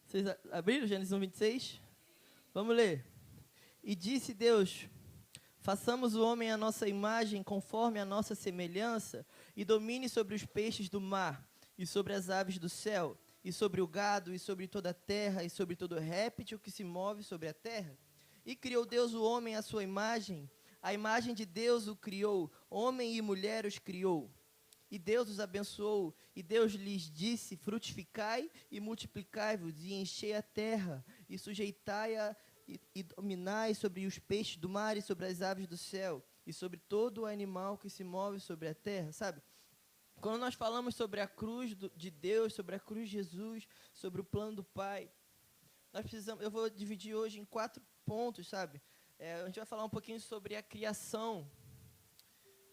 Vocês abriram Gênesis 1, 26? Vamos ler. E disse Deus: façamos o homem à nossa imagem, conforme a nossa semelhança, e domine sobre os peixes do mar, e sobre as aves do céu, e sobre o gado, e sobre toda a terra, e sobre todo réptil que se move sobre a terra. E criou Deus o homem à sua imagem, a imagem de Deus o criou, homem e mulher os criou. E Deus os abençoou, e Deus lhes disse: frutificai e multiplicai-vos, e enchei a terra, e sujeitai-a, e dominai sobre os peixes do mar, e sobre as aves do céu, e sobre todo o animal que se move sobre a terra. Sabe? Quando nós falamos sobre a cruz de Deus, sobre a cruz de Jesus, sobre o plano do Pai, nós precisamos, eu vou dividir hoje em 4 pontos, sabe? A gente vai falar um pouquinho sobre a criação,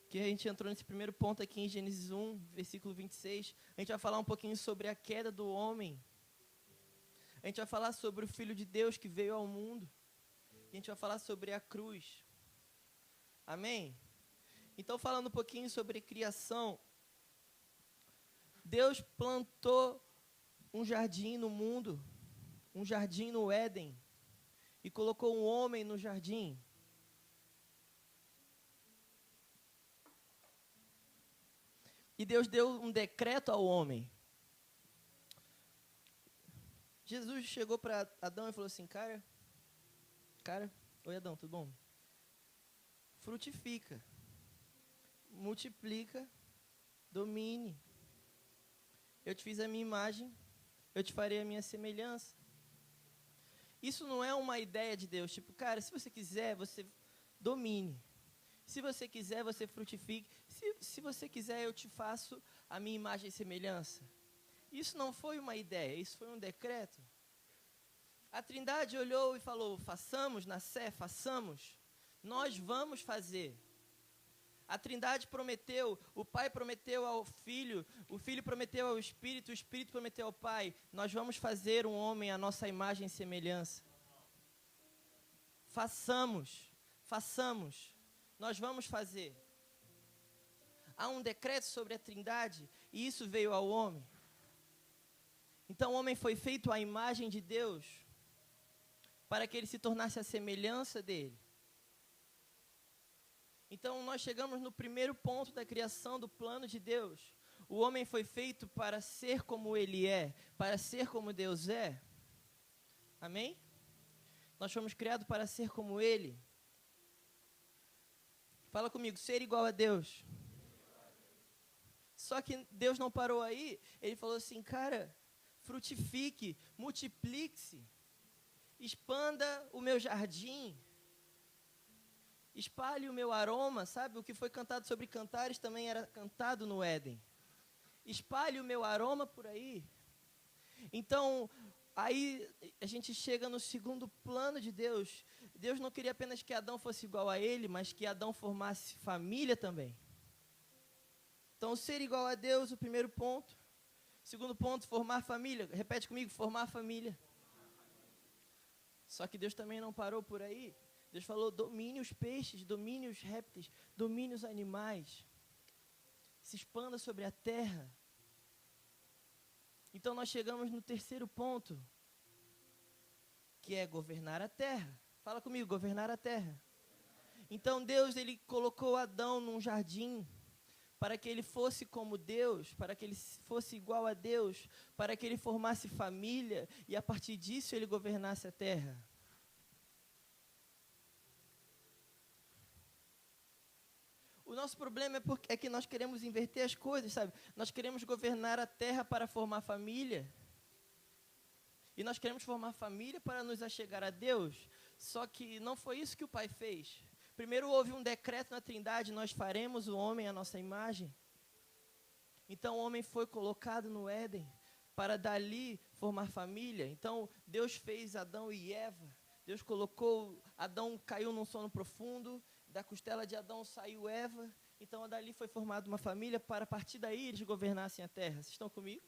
que a gente entrou nesse primeiro ponto aqui em Gênesis 1, versículo 26. A gente vai falar um pouquinho sobre a queda do homem. A gente vai falar sobre o Filho de Deus que veio ao mundo. E a gente vai falar sobre a cruz. Amém? Então, falando um pouquinho sobre criação, Deus plantou um jardim no mundo, um jardim no Éden, e colocou um homem no jardim. E Deus deu um decreto ao homem. Jesus chegou para Adão e falou assim: cara, oi Adão, tudo bom? Frutifica, multiplica, domine. Eu te fiz a minha imagem, eu te farei a minha semelhança. Isso não é uma ideia de Deus, tipo, cara, se você quiser, você domine. Se você quiser, você frutifique. Se você quiser, eu te faço a minha imagem e semelhança. Isso não foi uma ideia, isso foi um decreto. A Trindade olhou e falou: façamos, Nassé, façamos. Nós vamos fazer. A Trindade prometeu, o Pai prometeu ao Filho, o Filho prometeu ao Espírito, o Espírito prometeu ao Pai: nós vamos fazer um homem à nossa imagem e semelhança. Façamos, nós vamos fazer. Há um decreto sobre a Trindade e isso veio ao homem. Então o homem foi feito à imagem de Deus para que ele se tornasse a semelhança dele. Então nós chegamos no primeiro ponto da criação do plano de Deus. O homem foi feito para ser como ele é, para ser como Deus é. Amém? Nós fomos criados para ser como ele. Fala comigo, ser igual a Deus. Só que Deus não parou aí. Ele falou assim: cara, frutifique, multiplique-se, expanda o meu jardim, espalhe o meu aroma. Sabe, o que foi cantado sobre cantares também era cantado no Éden. Espalhe o meu aroma por aí. Então, aí a gente chega no segundo plano de Deus. Deus não queria apenas que Adão fosse igual a ele, mas que Adão formasse família também. Então, ser igual a Deus, o primeiro ponto. Segundo ponto, formar família. Repete comigo, formar família. Só que Deus também não parou por aí. Deus falou: domine os peixes, domine os répteis, domine os animais. Se expanda sobre a terra. Então nós chegamos no terceiro ponto, que é governar a terra. Fala comigo, governar a terra. Então Deus, ele colocou Adão num jardim para que ele fosse como Deus, para que ele fosse igual a Deus, para que ele formasse família e a partir disso ele governasse a terra. O nosso problema é que nós queremos inverter as coisas, sabe? Nós queremos governar a terra para formar família. E nós queremos formar família para nos achegar a Deus. Só que não foi isso que o Pai fez. Primeiro houve um decreto na Trindade: nós faremos o homem à nossa imagem. Então o homem foi colocado no Éden para dali formar família. Então Deus fez Adão e Eva. Deus colocou, Adão caiu num sono profundo, da costela de Adão saiu Eva. Então dali foi formada uma família para a partir daí eles governassem a terra. Vocês estão comigo?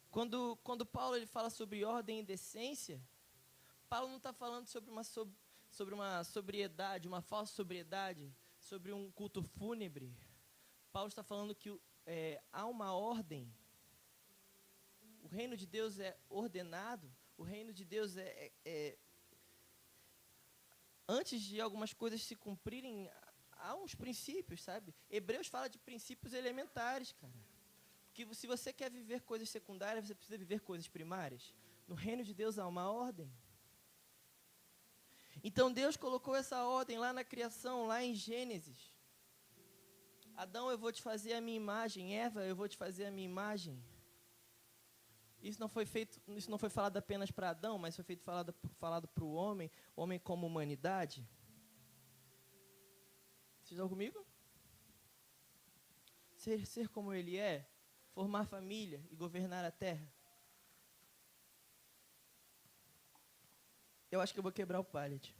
Quando Paulo ele fala sobre ordem e decência, Paulo não está falando sobre uma sobriedade, uma falsa sobriedade, sobre um culto fúnebre. Paulo está falando que há uma ordem. O reino de Deus é ordenado. O reino de Deus antes de algumas coisas se cumprirem, há uns princípios, sabe? Hebreus fala de princípios elementares, cara. Porque se você quer viver coisas secundárias, você precisa viver coisas primárias. No reino de Deus há uma ordem. Então Deus colocou essa ordem lá na criação, lá em Gênesis. Adão, eu vou te fazer a minha imagem. Eva, eu vou te fazer a minha imagem. Isso não foi falado apenas para Adão, mas foi falado para o homem como humanidade. Vocês estão comigo? Ser como ele é, formar família e governar a terra. Eu acho que eu vou quebrar o pallet.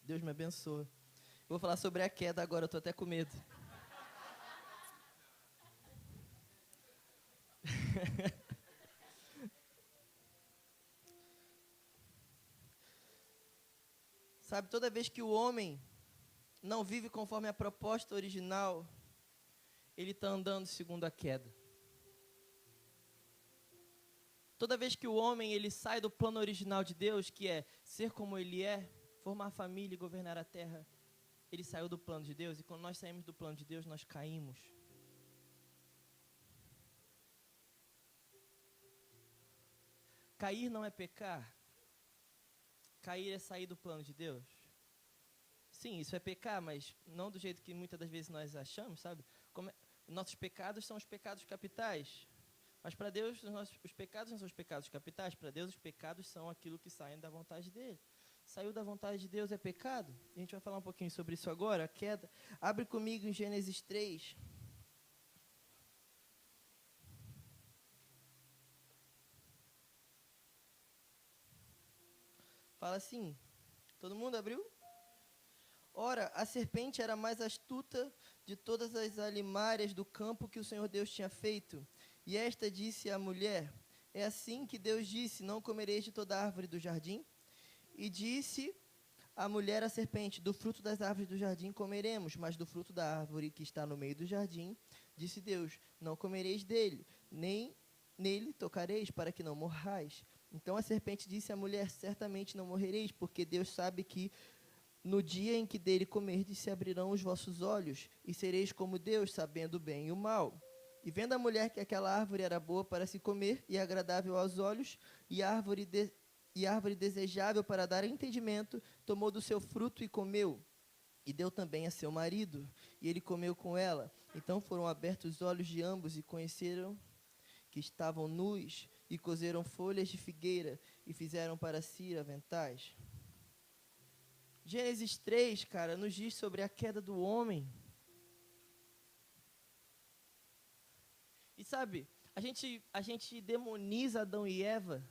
Deus me abençoa. Eu vou falar sobre a queda agora, eu estou até com medo. Sabe, toda vez que o homem não vive conforme a proposta original, ele está andando segundo a queda. Toda vez que o homem ele sai do plano original de Deus, que é ser como ele é, formar família e governar a terra, ele saiu do plano de Deus. E quando nós saímos do plano de Deus, nós caímos. Cair não é pecar. Cair é sair do plano de Deus. Sim, isso é pecar, mas não do jeito que muitas das vezes nós achamos, sabe? Nossos pecados são os pecados capitais. Mas para Deus, os pecados não são os pecados capitais. Para Deus, os pecados são aquilo que saem da vontade dele. Saiu da vontade de Deus é pecado? A gente vai falar um pouquinho sobre isso agora, a queda. Abre comigo em Gênesis 3. Fala assim, todo mundo abriu? Ora, a serpente era a mais astuta de todas as alimárias do campo que o Senhor Deus tinha feito. E esta disse à mulher, é assim que Deus disse, não comereis de toda árvore do jardim? E disse a mulher à serpente, do fruto das árvores do jardim comeremos, mas do fruto da árvore que está no meio do jardim, disse Deus, não comereis dele, nem nele tocareis, para que não morrais. Então a serpente disse à mulher, certamente não morrereis, porque Deus sabe que no dia em que dele comerdes se abrirão os vossos olhos, e sereis como Deus, sabendo o bem e o mal. E vendo a mulher que aquela árvore era boa para se comer, e agradável aos olhos, e árvore desejável para dar entendimento, tomou do seu fruto e comeu. E deu também a seu marido, e ele comeu com ela. Então foram abertos os olhos de ambos, e conheceram que estavam nus, e coseram folhas de figueira, e fizeram para si aventais. Gênesis 3, cara, nos diz sobre a queda do homem. E sabe, a gente demoniza Adão e Eva,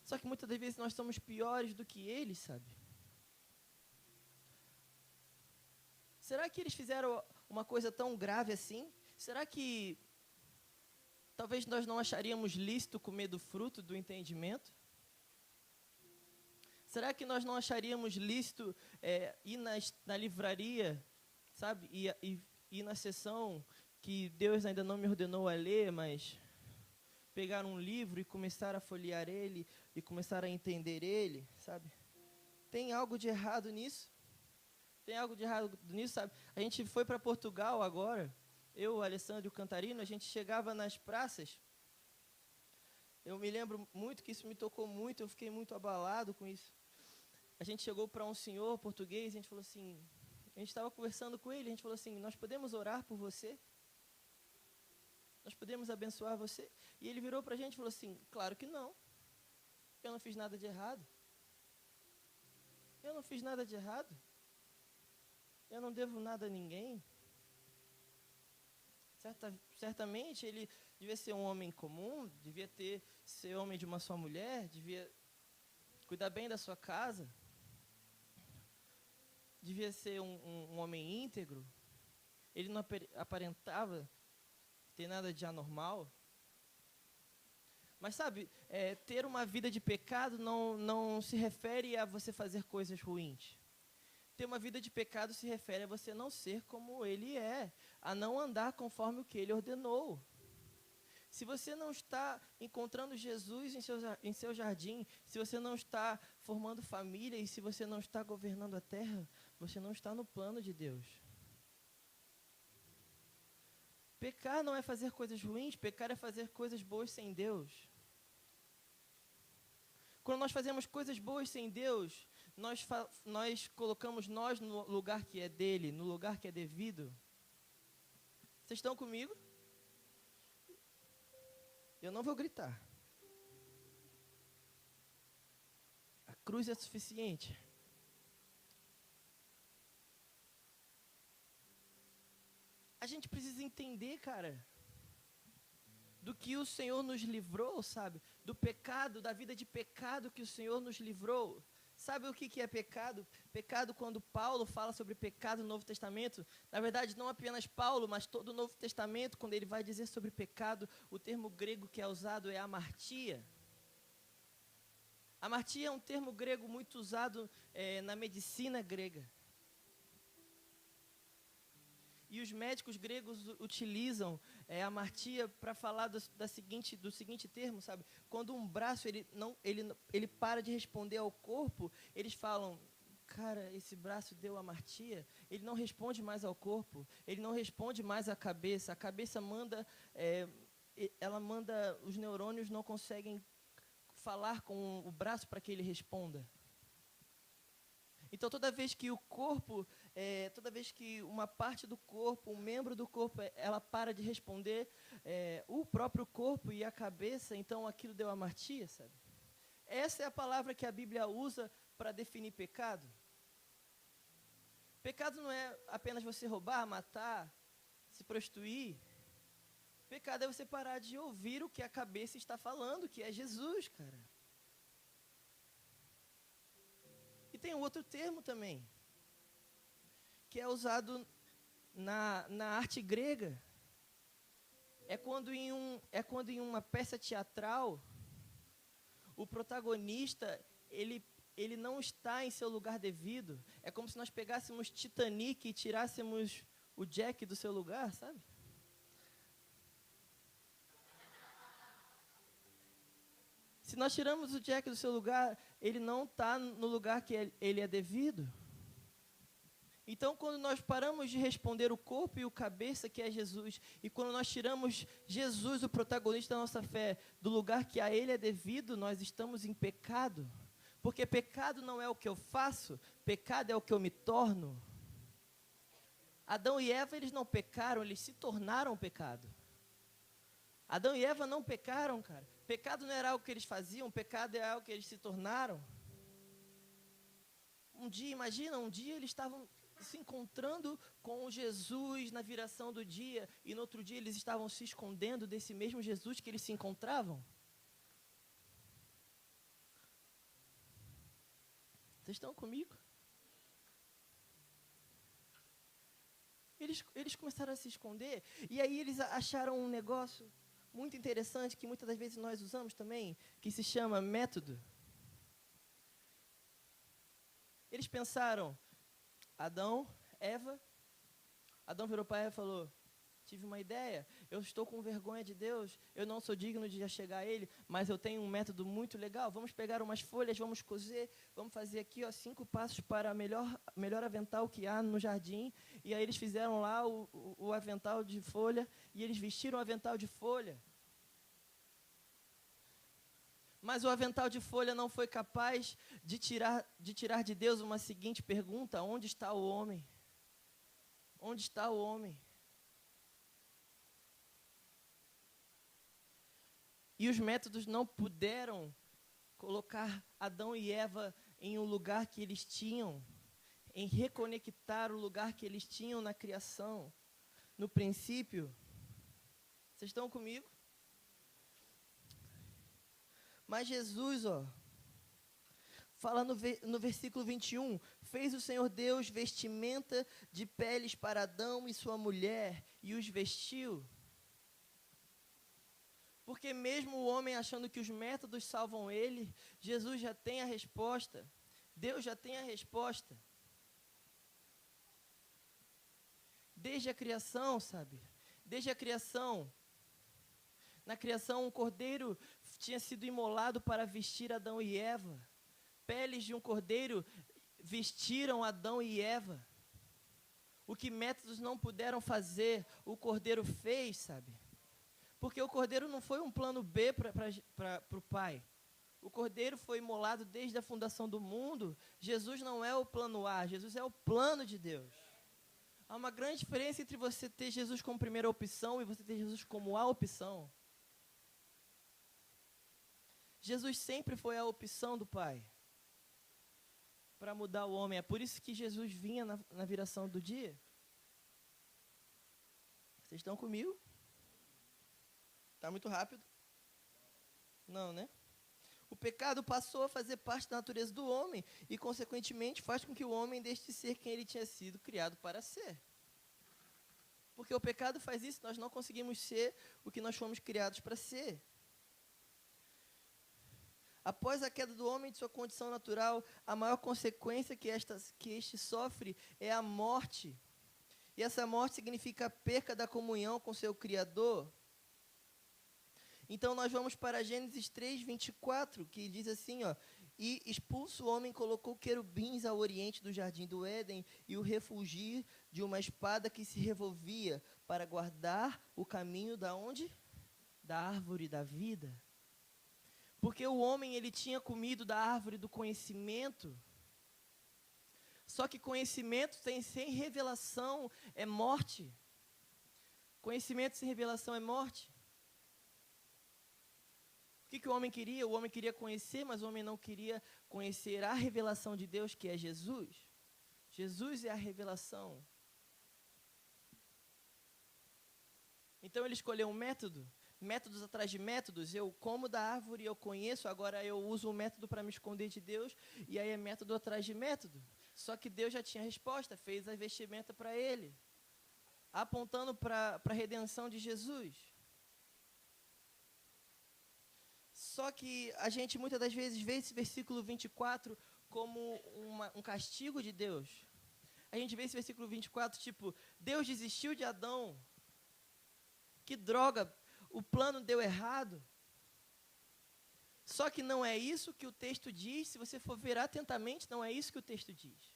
só que muitas das vezes nós somos piores do que eles, sabe? Será que eles fizeram uma coisa tão grave assim? Será que talvez nós não acharíamos lícito comer do fruto do entendimento? Será que nós não acharíamos lícito ir na livraria, sabe? Ir na sessão que Deus ainda não me ordenou a ler, mas pegar um livro e começar a folhear ele e começar a entender ele, sabe? Tem algo de errado nisso? Tem algo de errado nisso, sabe? A gente foi para Portugal agora, eu, o Alessandro e o Cantarino, a gente chegava nas praças. Eu me lembro muito que isso me tocou muito, eu fiquei muito abalado com isso. A gente chegou para um senhor português, a gente falou assim, a gente estava conversando com ele, a gente falou assim, nós podemos orar por você? Nós podemos abençoar você? E ele virou para a gente e falou assim, claro que não. Eu não fiz nada de errado. Eu não fiz nada de errado. Eu não devo nada a ninguém. Certamente ele devia ser um homem comum, devia ser homem de uma só mulher, devia cuidar bem da sua casa, devia ser um homem íntegro. Ele não aparentava ter nada de anormal. Mas sabe, ter uma vida de pecado não se refere a você fazer coisas ruins. Ter uma vida de pecado se refere a você não ser como ele é, a não andar conforme o que ele ordenou. Se você não está encontrando Jesus em seu jardim, se você não está formando família e se você não está governando a terra, você não está no plano de Deus. Pecar não é fazer coisas ruins, pecar é fazer coisas boas sem Deus. Quando nós fazemos coisas boas sem Deus, nós colocamos nós no lugar que é dele, no lugar que é devido. Vocês estão comigo? Eu não vou gritar. A cruz é suficiente. A gente precisa entender, cara, do que o Senhor nos livrou, sabe? Do pecado, da vida de pecado que o Senhor nos livrou. Sabe o que é pecado? Pecado, quando Paulo fala sobre pecado no Novo Testamento, na verdade, não apenas Paulo, mas todo o Novo Testamento, quando ele vai dizer sobre pecado, o termo grego que é usado é amartia. Amartia é um termo grego muito usado na medicina grega. E os médicos gregos utilizam a amartia para falar do seguinte termo, sabe? Quando um braço ele para de responder ao corpo, eles falam, cara, esse braço deu amartia, ele não responde mais ao corpo, ele não responde mais à cabeça. A cabeça manda, ela manda, os neurônios não conseguem falar com o braço para que ele responda. Então, toda vez que o corpo, toda vez que uma parte do corpo, um membro do corpo, ela para de responder, o próprio corpo e a cabeça, então aquilo deu amartia, sabe? Essa é a palavra que a Bíblia usa para definir pecado. Pecado não é apenas você roubar, matar, se prostituir. Pecado é você parar de ouvir o que a cabeça está falando, que é Jesus, cara. E tem um outro termo também, que é usado na arte grega. É quando em uma peça teatral, o protagonista, ele não está em seu lugar devido. É como se nós pegássemos Titanic e tirássemos o Jack do seu lugar, sabe? Se nós tiramos o Jack do seu lugar, ele não está no lugar que ele é devido. Então, quando nós paramos de responder o corpo e o cabeça, que é Jesus, e quando nós tiramos Jesus, o protagonista da nossa fé, do lugar que a ele é devido, nós estamos em pecado. Porque pecado não é o que eu faço, pecado é o que eu me torno. Adão e Eva, eles não pecaram, eles se tornaram pecado. Adão e Eva não pecaram, cara. Pecado não era algo que eles faziam, pecado é algo que eles se tornaram. Um dia eles estavam se encontrando com Jesus na viração do dia, e no outro dia eles estavam se escondendo desse mesmo Jesus que eles se encontravam. Vocês estão comigo? Eles começaram a se esconder, e aí eles acharam um negócio muito interessante, que muitas das vezes nós usamos também, que se chama método. Eles pensaram, Adão virou para Eva e falou, tive uma ideia, eu estou com vergonha de Deus, eu não sou digno de chegar a Ele, mas eu tenho um método muito legal, vamos pegar umas folhas, vamos cozer, vamos fazer aqui 5 passos para melhor avental que há no jardim, e aí eles fizeram lá o avental de folha, e eles vestiram o avental de folha. Mas o avental de folha não foi capaz de tirar de Deus uma seguinte pergunta: onde está o homem? Onde está o homem? E os métodos não puderam colocar Adão e Eva em um lugar que eles tinham, em reconectar o lugar que eles tinham na criação, no princípio. Vocês estão comigo? Mas Jesus, fala no versículo 21, fez o Senhor Deus vestimenta de peles para Adão e sua mulher, e os vestiu. Porque mesmo o homem achando que os métodos salvam ele, Jesus já tem a resposta. Deus já tem a resposta. desde a criação, sabe? Desde a criação. Na criação, um cordeiro tinha sido imolado para vestir Adão e Eva. Peles de um cordeiro vestiram Adão e Eva. O que métodos não puderam fazer, o cordeiro fez, sabe? Porque o cordeiro não foi um plano B para o pai. O cordeiro foi imolado desde a fundação do mundo. Jesus não é o plano A, Jesus é o plano de Deus. Há uma grande diferença entre você ter Jesus como primeira opção e você ter Jesus como a opção. Jesus sempre foi a opção do Pai para mudar o homem. É por isso que Jesus vinha na viração do dia. Vocês estão comigo? Está muito rápido? Não, né? O pecado passou a fazer parte da natureza do homem e, consequentemente, faz com que o homem deixe de ser quem ele tinha sido criado para ser. Porque o pecado faz isso, nós não conseguimos ser o que nós fomos criados para ser. Após a queda do homem de sua condição natural, a maior consequência que este sofre é a morte. E essa morte significa a perca da comunhão com seu Criador. Então, nós vamos para Gênesis 3, 24, que diz assim, ó: e expulso o homem, colocou querubins ao oriente do jardim do Éden e o refulgir de uma espada que se revolvia para guardar o caminho da onde? Da árvore da vida. Porque o homem, ele tinha comido da árvore do conhecimento. Só que conhecimento sem revelação é morte. Conhecimento sem revelação é morte. O que o homem queria? O homem queria conhecer, mas o homem não queria conhecer a revelação de Deus, que é Jesus. Jesus é a revelação. Então ele escolheu um método. Métodos atrás de métodos. Eu como da árvore, eu conheço, agora eu uso um método para me esconder de Deus, e aí é método atrás de método. Só que Deus já tinha a resposta, fez a vestimenta para ele, apontando para a redenção de Jesus. Só que a gente muitas das vezes vê esse versículo 24 como um castigo de Deus. A gente vê esse versículo 24 tipo, Deus desistiu de Adão. Que droga, o plano deu errado. Só que não é isso que o texto diz. Se você for ver atentamente, não é isso que o texto diz.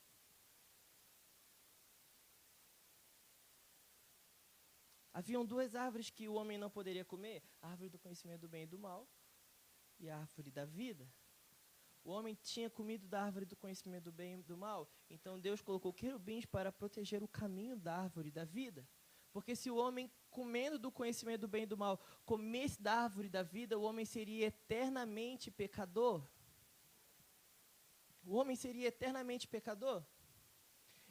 Haviam duas árvores que o homem não poderia comer: a árvore do conhecimento do bem e do mal e a árvore da vida. O homem tinha comido da árvore do conhecimento do bem e do mal, então Deus colocou querubins para proteger o caminho da árvore da vida. Porque se o homem, comendo do conhecimento do bem e do mal, comesse da árvore da vida, o homem seria eternamente pecador. O homem seria eternamente pecador.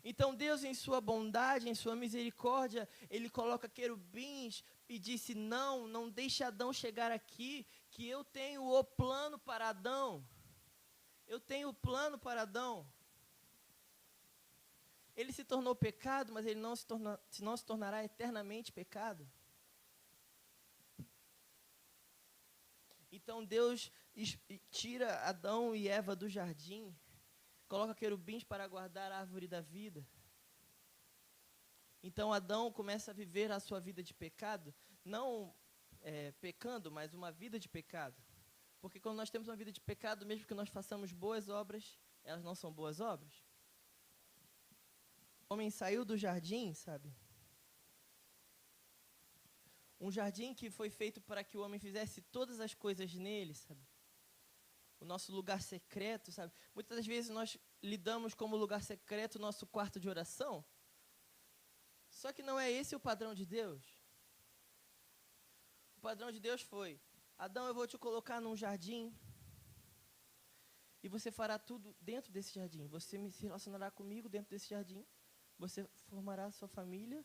Então Deus, em sua bondade, em sua misericórdia, Ele coloca querubins e disse, não deixe Adão chegar aqui, que eu tenho o plano para Adão. Eu tenho o plano para Adão. Ele se tornou pecado, mas ele não se tornará eternamente pecado. Então Deus tira Adão e Eva do jardim, coloca querubins para guardar a árvore da vida. Então Adão começa a viver a sua vida de pecado, não pecando, mas uma vida de pecado. Porque quando nós temos uma vida de pecado, mesmo que nós façamos boas obras, elas não são boas obras. O homem saiu do jardim, sabe? Um jardim que foi feito para que o homem fizesse todas as coisas nele, sabe? O nosso lugar secreto, sabe? Muitas das vezes nós lidamos como lugar secreto o nosso quarto de oração. Só que não é esse o padrão de Deus. O padrão de Deus foi, Adão, eu vou te colocar num jardim e você fará tudo dentro desse jardim. Você se relacionará comigo dentro desse jardim. Você formará a sua família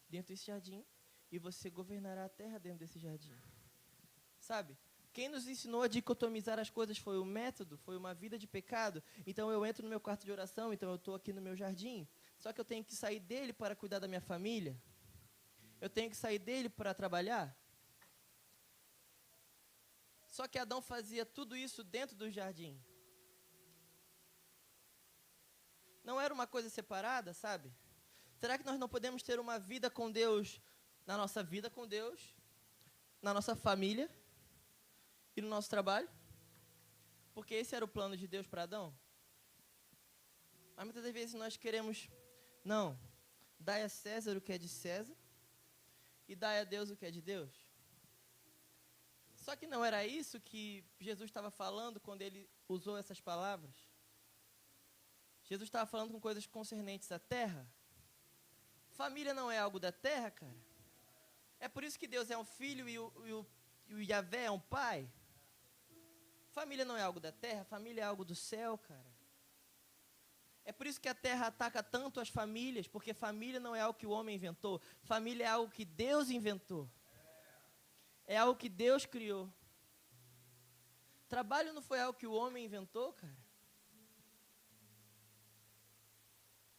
dentro desse jardim e você governará a terra dentro desse jardim. Sabe? Quem nos ensinou a dicotomizar as coisas foi o método, foi uma vida de pecado. Então eu entro no meu quarto de oração, então eu estou aqui no meu jardim. Só que eu tenho que sair dele para cuidar da minha família. Eu tenho que sair dele para trabalhar. Só que Adão fazia tudo isso dentro do jardim. Não era uma coisa separada, sabe? Será que nós não podemos ter uma vida com Deus, na nossa vida com Deus, na nossa família e no nosso trabalho? Porque esse era o plano de Deus para Adão. Mas muitas das vezes nós queremos, não, dai a César o que é de César e dai a Deus o que é de Deus. Só que não era isso que Jesus estava falando quando ele usou essas palavras. Jesus estava falando com coisas concernentes à terra. Família não é algo da terra, cara. É por isso que Deus é um filho e o Yahvé é um pai. Família não é algo da terra, família é algo do céu, cara. É por isso que a terra ataca tanto as famílias, porque família não é algo que o homem inventou. Família é algo que Deus inventou. É algo que Deus criou. Trabalho não foi algo que o homem inventou, cara.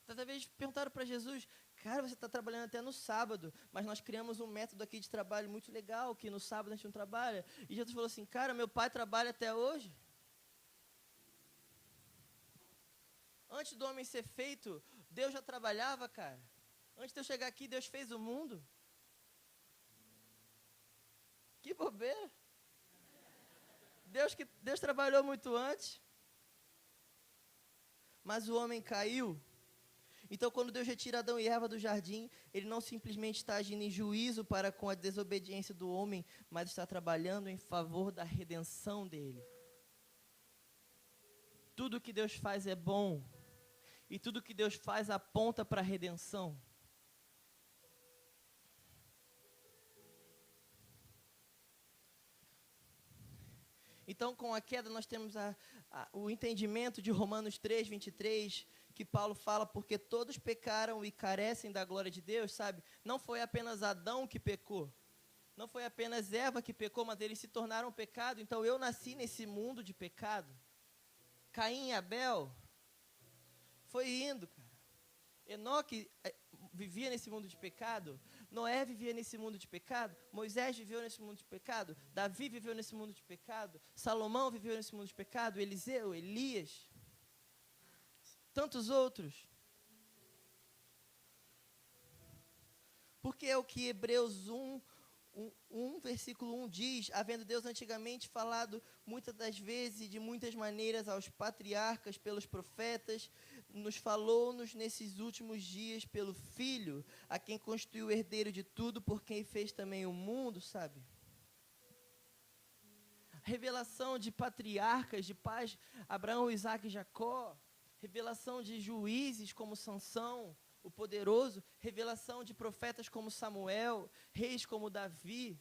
Certa vez perguntaram para Jesus, cara, você está trabalhando até no sábado, mas nós criamos um método aqui de trabalho muito legal, que no sábado a gente não trabalha. E Jesus falou assim, cara, meu pai trabalha até hoje. Antes do homem ser feito, Deus já trabalhava, cara. Antes de eu chegar aqui, Deus fez o mundo. Que bobeira. Deus trabalhou muito antes. Mas o homem caiu. Então, quando Deus retira Adão e Eva do jardim, Ele não simplesmente está agindo em juízo para com a desobediência do homem, mas está trabalhando em favor da redenção dele. Tudo que Deus faz é bom. E tudo que Deus faz aponta para a redenção. Então, com a queda, nós temos o entendimento de Romanos 3, 23, que Paulo fala, porque todos pecaram e carecem da glória de Deus, sabe? Não foi apenas Adão que pecou. Não foi apenas Eva que pecou, mas eles se tornaram pecado. Então, eu nasci nesse mundo de pecado. Caim e Abel foi indo, cara. Enoque vivia nesse mundo de pecado. Noé vivia nesse mundo de pecado. Moisés viveu nesse mundo de pecado. Davi viveu nesse mundo de pecado. Salomão viveu nesse mundo de pecado. Eliseu, Elias. Tantos outros. Porque é o que Hebreus 1, versículo 1 diz, havendo Deus antigamente falado muitas das vezes e de muitas maneiras aos patriarcas pelos profetas, nos falou-nos nesses últimos dias pelo Filho, a quem constituiu o herdeiro de tudo, por quem fez também o mundo, sabe? Revelação de patriarcas, de pais, Abraão, Isaac e Jacó, revelação de juízes como Sansão, o poderoso, revelação de profetas como Samuel, reis como Davi,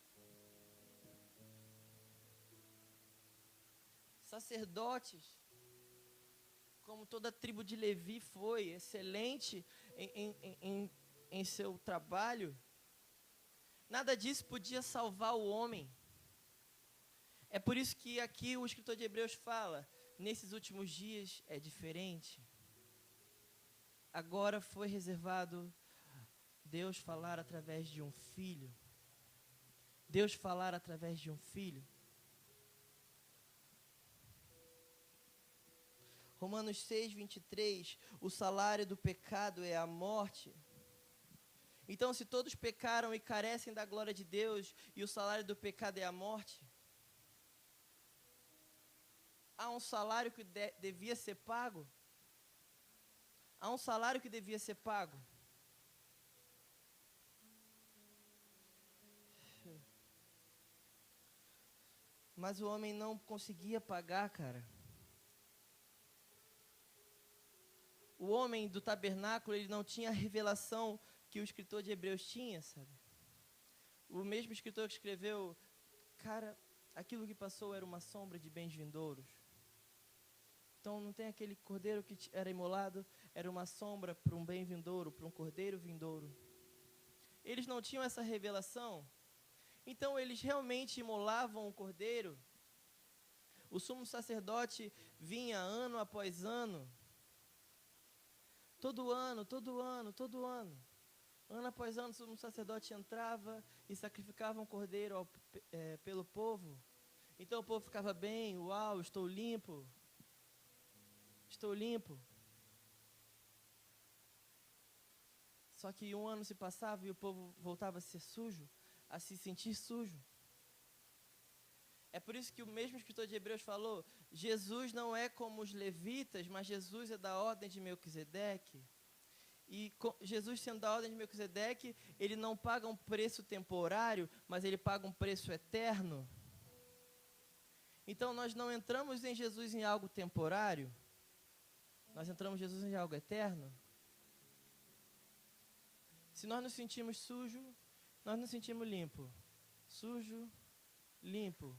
sacerdotes, como toda a tribo de Levi foi, excelente em seu trabalho. Nada disso podia salvar o homem. É por isso que aqui o escritor de Hebreus fala, nesses últimos dias é diferente. Agora foi reservado Deus falar através de um filho. Deus falar através de um filho. Romanos 6, 23, o salário do pecado é a morte. Então, se todos pecaram e carecem da glória de Deus, e o salário do pecado é a morte, há um salário que devia ser pago? Há um salário que devia ser pago. Mas o homem não conseguia pagar, cara. O homem do tabernáculo, ele não tinha a revelação que o escritor de Hebreus tinha, sabe? O mesmo escritor que escreveu, cara, aquilo que passou era uma sombra de bens vindouros. Então, não tem aquele cordeiro que era imolado, era uma sombra para um bem vindouro, para um cordeiro vindouro. Eles não tinham essa revelação. Então, eles realmente imolavam o cordeiro. O sumo sacerdote vinha ano após ano. Todo ano. Ano após ano, o sumo sacerdote entrava e sacrificava um cordeiro pelo povo. Então, o povo ficava bem, uau, estou limpo. Só que um ano se passava e o povo voltava a ser sujo, a se sentir sujo. É por isso que o mesmo escritor de Hebreus falou, Jesus não é como os levitas, mas Jesus é da ordem de Melquisedeque. E Jesus sendo da ordem de Melquisedeque, ele não paga um preço temporário, mas ele paga um preço eterno. Então nós não entramos em Jesus em algo temporário, nós entramos em Jesus em algo eterno. Se nós nos sentimos sujo, nós nos sentimos limpo. Sujo, limpo.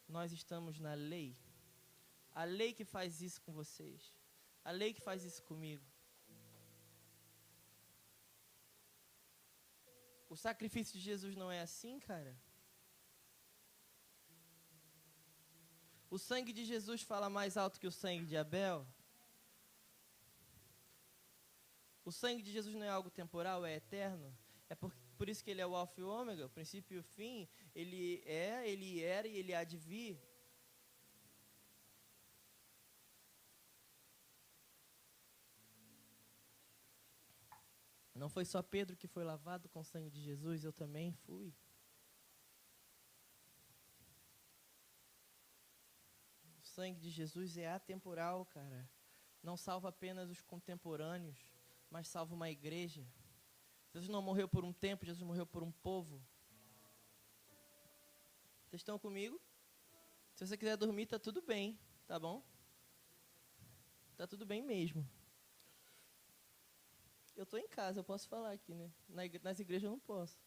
Nós estamos na lei. A lei que faz isso com vocês. A lei que faz isso comigo. O sacrifício de Jesus não é assim, cara? O sangue de Jesus fala mais alto que o sangue de Abel? O sangue de Jesus não é algo temporal, é eterno? É por isso que ele é o alfa e o ômega, o princípio e o fim. Ele é, ele era e ele há de vir. Não foi só Pedro que foi lavado com o sangue de Jesus, eu também fui. O sangue de Jesus é atemporal, cara. Não salva apenas os contemporâneos, mas salva uma igreja. Jesus não morreu por um tempo, Jesus morreu por um povo. Vocês estão comigo? Se você quiser dormir, tá tudo bem, tá bom? Tá tudo bem mesmo. Eu estou em casa, eu posso falar aqui, né? Nas igrejas eu não posso.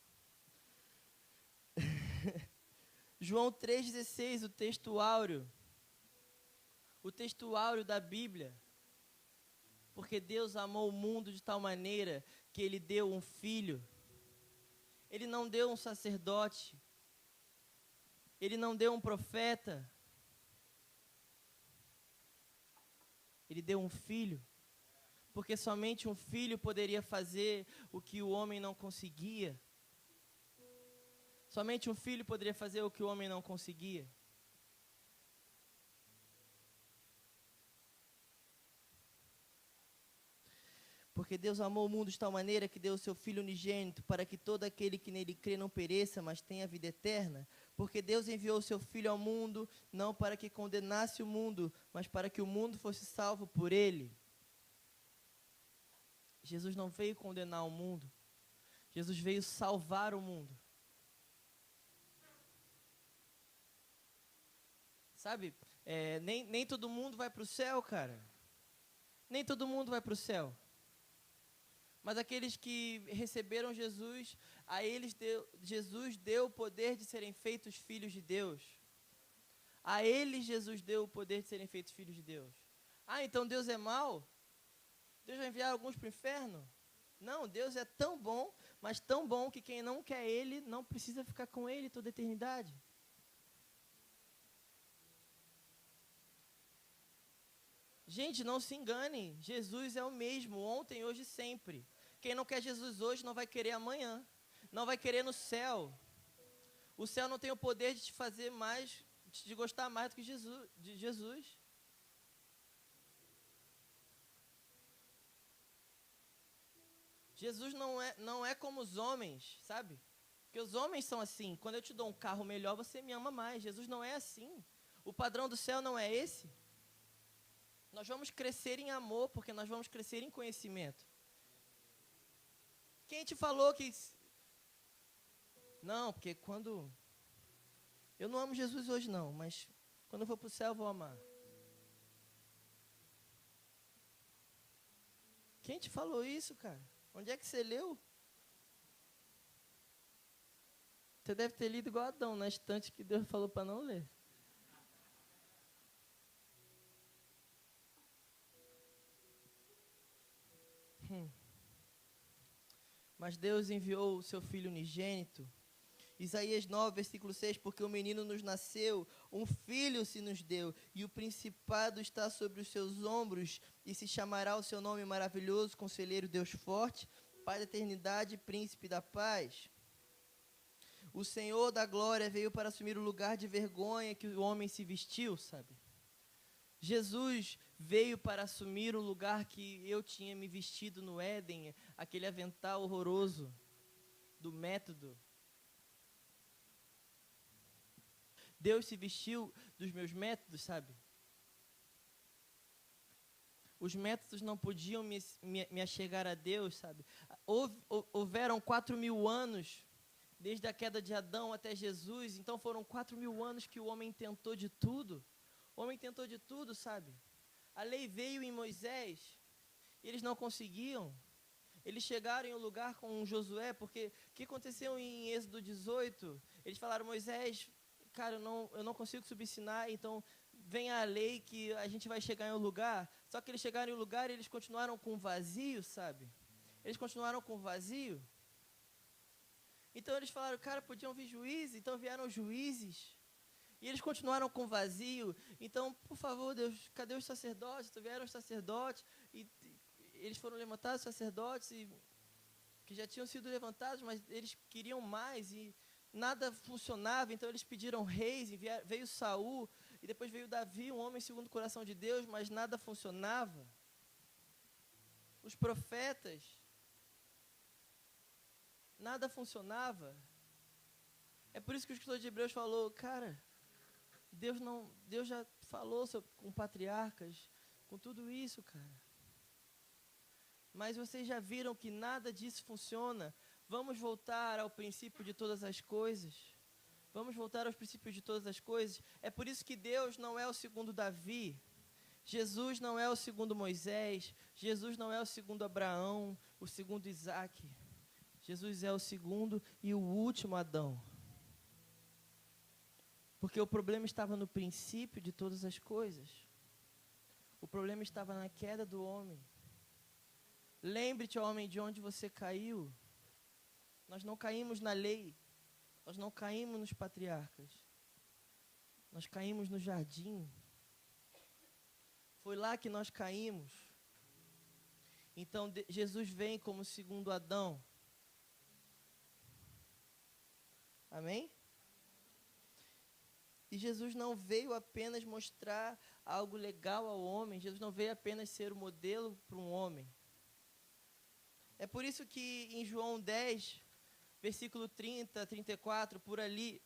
João 3,16, o texto áureo. O texto áureo da Bíblia. Porque Deus amou o mundo de tal maneira que Ele deu um filho. Ele não deu um sacerdote. Ele não deu um profeta. Ele deu um filho. Porque somente um filho poderia fazer o que o homem não conseguia. Somente um filho poderia fazer o que o homem não conseguia. Porque Deus amou o mundo de tal maneira que deu o seu Filho unigênito, para que todo aquele que nele crê não pereça, mas tenha vida eterna. Porque Deus enviou o seu Filho ao mundo, não para que condenasse o mundo, mas para que o mundo fosse salvo por ele. Jesus não veio condenar o mundo. Jesus veio salvar o mundo. Sabe, nem todo mundo vai para o céu, cara. Nem todo mundo vai para o céu. Mas aqueles que receberam Jesus, a eles Jesus deu o poder de serem feitos filhos de Deus. A eles Jesus deu o poder de serem feitos filhos de Deus. Ah, então Deus é mau? Deus vai enviar alguns para o inferno? Não, Deus é tão bom, mas tão bom que quem não quer Ele não precisa ficar com Ele toda a eternidade. Gente, não se enganem, Jesus é o mesmo, ontem, hoje e sempre. Quem não quer Jesus hoje não vai querer amanhã, não vai querer no céu. O céu não tem o poder de te fazer mais, de gostar mais do que de Jesus. Jesus não é como os homens, sabe? Porque os homens são assim, quando eu te dou um carro melhor, você me ama mais. Jesus não é assim. O padrão do céu não é esse. Nós vamos crescer em amor, porque nós vamos crescer em conhecimento. Quem te falou que... Não, porque quando... Eu não amo Jesus hoje não, mas quando eu for para o céu eu vou amar. Quem te falou isso, cara? Onde é que você leu? Você deve ter lido igual Adão, na estante que Deus falou para não ler. Mas Deus enviou o seu Filho unigênito. Isaías 9, versículo 6, porque um menino nos nasceu, um filho se nos deu, e o principado está sobre os seus ombros, e se chamará o seu nome maravilhoso, Conselheiro, Deus forte, Pai da eternidade, Príncipe da paz. O Senhor da glória veio para assumir o lugar de vergonha que o homem se vestiu, sabe? Jesus veio para assumir o lugar que eu tinha me vestido no Éden, aquele avental horroroso do método. Deus se vestiu dos meus métodos, sabe? Os métodos não podiam me achegar a Deus, sabe? Houveram 4.000 anos, desde a queda de Adão até Jesus, então foram 4.000 anos que o homem tentou de tudo. O homem tentou de tudo, sabe? A lei veio em Moisés, e eles não conseguiam. Eles chegaram em um lugar com Josué, porque o que aconteceu em Êxodo 18? Eles falaram, Moisés, cara, eu não consigo subir Sinai, então vem a lei que a gente vai chegar em um lugar. Só que eles chegaram em um lugar e eles continuaram com vazio, sabe? Eles continuaram com vazio. Então eles falaram, cara, podiam vir juízes, então vieram juízes. E eles continuaram com vazio. Então, por favor, Deus, cadê os sacerdotes? Então vieram os sacerdotes, e eles foram levantados, os sacerdotes, que já tinham sido levantados, mas eles queriam mais, e nada funcionava, então eles pediram reis, e veio Saul, e depois veio Davi, um homem segundo o coração de Deus, mas nada funcionava. Os profetas, nada funcionava. É por isso que o escritor de Hebreus falou, cara, Deus já falou com patriarcas, com tudo isso, cara. Mas vocês já viram que nada disso funciona. Vamos voltar ao princípio de todas as coisas. Vamos voltar aos princípios de todas as coisas. É por isso que Deus não é o segundo Davi. Jesus não é o segundo Moisés. Jesus não é o segundo Abraão, o segundo Isaac. Jesus é o segundo e o último Adão. Porque o problema estava no princípio de todas as coisas. O problema estava na queda do homem. Lembre-te, homem, de onde você caiu. Nós não caímos na lei. Nós não caímos nos patriarcas. Nós caímos no jardim. Foi lá que nós caímos. Então, Jesus vem como segundo Adão. Amém? E Jesus não veio apenas mostrar algo legal ao homem. Jesus não veio apenas ser o modelo para um homem. É por isso que em João 10, versículo 30, 34, por ali,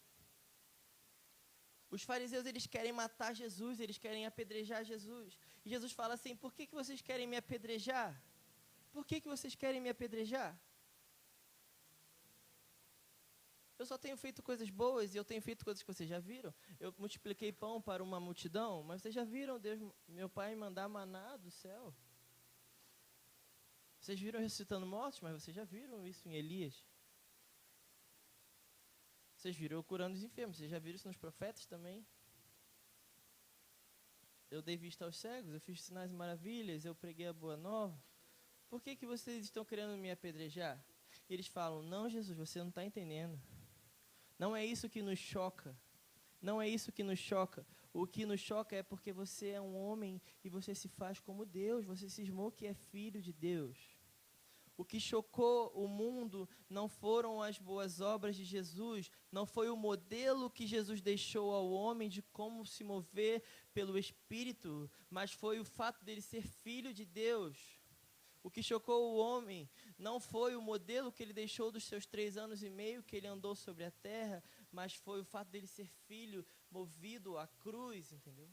os fariseus, eles querem matar Jesus, eles querem apedrejar Jesus. E Jesus fala assim, por que vocês querem me apedrejar? Por que vocês querem me apedrejar? Eu só tenho feito coisas boas e eu tenho feito coisas que vocês já viram. Eu multipliquei pão para uma multidão, mas vocês já viram Deus, meu Pai, mandar maná do céu? Vocês viram ressuscitando mortos, mas vocês já viram isso em Elias? Vocês viram eu curando os enfermos, vocês já viram isso nos profetas também? Eu dei vista aos cegos, eu fiz sinais e maravilhas, eu preguei a boa nova. Por que vocês estão querendo me apedrejar? E eles falam, não, Jesus, você não está entendendo. Não é isso que nos choca. Não é isso que nos choca. O que nos choca é porque você é um homem e você se faz como Deus. Você cismou que é filho de Deus. O que chocou o mundo não foram as boas obras de Jesus, não foi o modelo que Jesus deixou ao homem de como se mover pelo Espírito, mas foi o fato dele ser filho de Deus. O que chocou o homem não foi o modelo que ele deixou dos seus 3 anos e meio que ele andou sobre a terra, mas foi o fato dele ser filho movido à cruz, entendeu?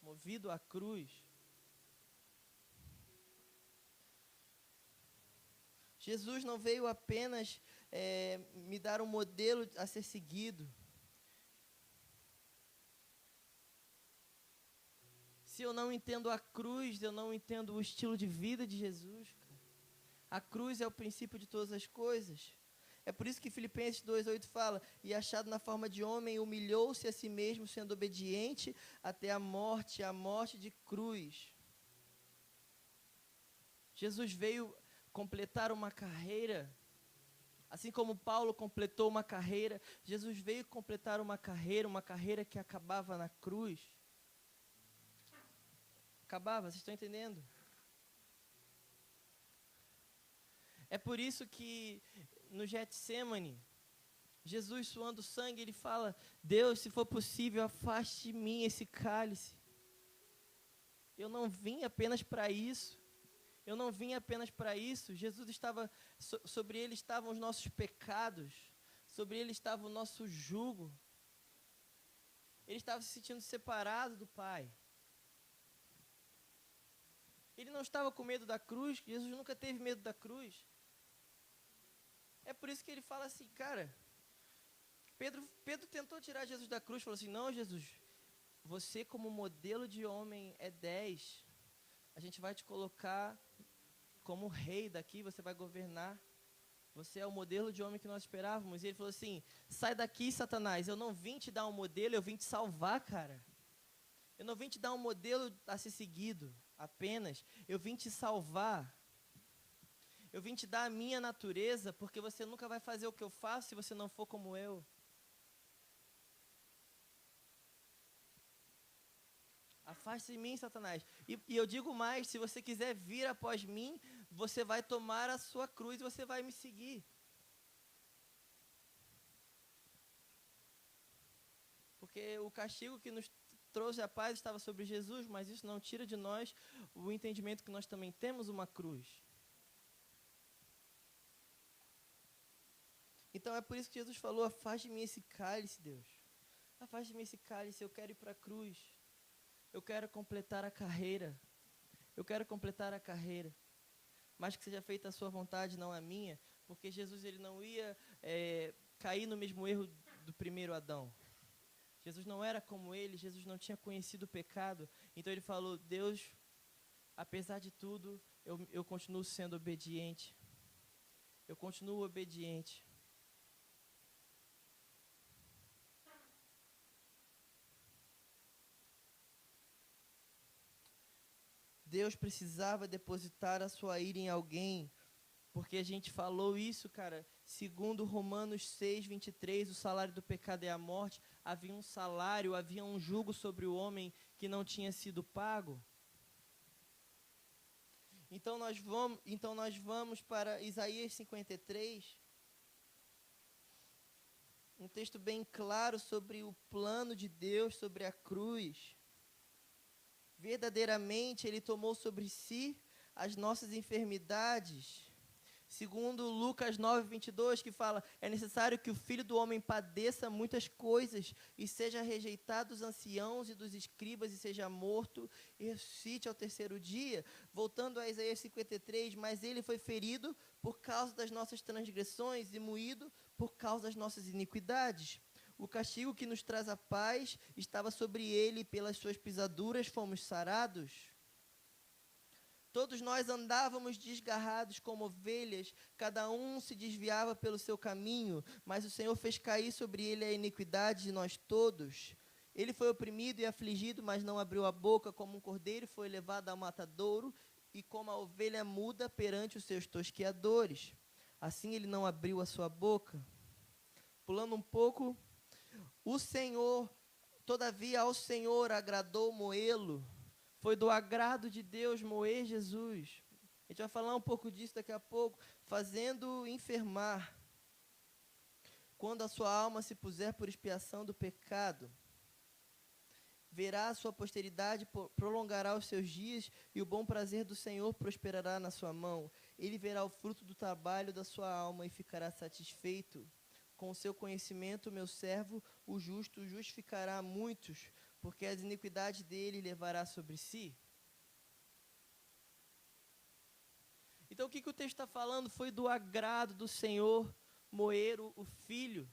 Movido à cruz. Jesus não veio apenas me dar um modelo a ser seguido. Se eu não entendo a cruz, eu não entendo o estilo de vida de Jesus. Cara. A cruz é o princípio de todas as coisas. É por isso que Filipenses 2:8 fala, e achado na forma de homem, humilhou-se a si mesmo, sendo obediente até a morte de cruz. Jesus veio completar uma carreira, assim como Paulo completou uma carreira, Jesus veio completar uma carreira que acabava na cruz. Acabava, vocês estão entendendo? É por isso que no Getsêmani, Jesus suando sangue, ele fala, Deus, se for possível, afaste de mim esse cálice. Eu não vim apenas para isso. Eu não vim apenas para isso. Jesus estava, sobre ele estavam os nossos pecados, sobre ele estava o nosso jugo. Ele estava se sentindo separado do Pai. Ele não estava com medo da cruz. Jesus nunca teve medo da cruz. É por isso que ele fala assim, cara, Pedro tentou tirar Jesus da cruz, falou assim, não, Jesus, você como modelo de homem é 10, a gente vai te colocar como rei daqui, você vai governar, você é o modelo de homem que nós esperávamos. E ele falou assim, sai daqui, Satanás, eu não vim te dar um modelo, eu vim te salvar, cara. Eu não vim te dar um modelo a ser seguido apenas, eu vim te salvar. Eu vim te dar a minha natureza, porque você nunca vai fazer o que eu faço se você não for como eu. Afaste-se de mim, Satanás. E eu digo mais, se você quiser vir após mim, você vai tomar a sua cruz e você vai me seguir. Porque o castigo que nos trouxe a paz estava sobre Jesus, mas isso não tira de nós o entendimento que nós também temos uma cruz. Então é por isso que Jesus falou, afaste de mim esse cálice, Deus. Afaste de mim esse cálice, eu quero ir para a cruz. Eu quero completar a carreira. Eu quero completar a carreira. Mas que seja feita a sua vontade, não a minha. Porque Jesus ele não ia cair no mesmo erro do primeiro Adão. Jesus não era como ele, Jesus não tinha conhecido o pecado. Então ele falou, Deus, apesar de tudo, eu continuo sendo obediente. Eu continuo obediente. Deus precisava depositar a sua ira em alguém, porque a gente falou isso, cara, segundo Romanos 6, 23, o salário do pecado é a morte, havia um salário, havia um jugo sobre o homem que não tinha sido pago. Então nós vamos para Isaías 53, um texto bem claro sobre o plano de Deus, sobre a cruz. Verdadeiramente, ele tomou sobre si as nossas enfermidades. Segundo Lucas 9, 22, que fala, é necessário que o Filho do Homem padeça muitas coisas e seja rejeitado dos anciãos e dos escribas e seja morto e ressuscite ao terceiro dia. Voltando a Isaías 53, mas ele foi ferido por causa das nossas transgressões e moído por causa das nossas iniquidades. O castigo que nos traz a paz estava sobre ele, e pelas suas pisaduras fomos sarados. Todos nós andávamos desgarrados como ovelhas, cada um se desviava pelo seu caminho, mas o Senhor fez cair sobre ele a iniquidade de nós todos. Ele foi oprimido e afligido, mas não abriu a boca, como um cordeiro foi levado ao matadouro, e como a ovelha muda perante os seus tosqueadores. Assim ele não abriu a sua boca. Pulando um pouco, o Senhor, todavia ao Senhor agradou moê-lo. Foi do agrado de Deus moer Jesus. A gente vai falar um pouco disso daqui a pouco. Fazendo-o enfermar. Quando a sua alma se puser por expiação do pecado, verá a sua posteridade, prolongará os seus dias, e o bom prazer do Senhor prosperará na sua mão. Ele verá o fruto do trabalho da sua alma e ficará satisfeito. Com o seu conhecimento, meu servo, o justo, justificará muitos, porque as iniquidades dele levará sobre si. Então, o que o texto está falando? Foi do agrado do Senhor moer o Filho.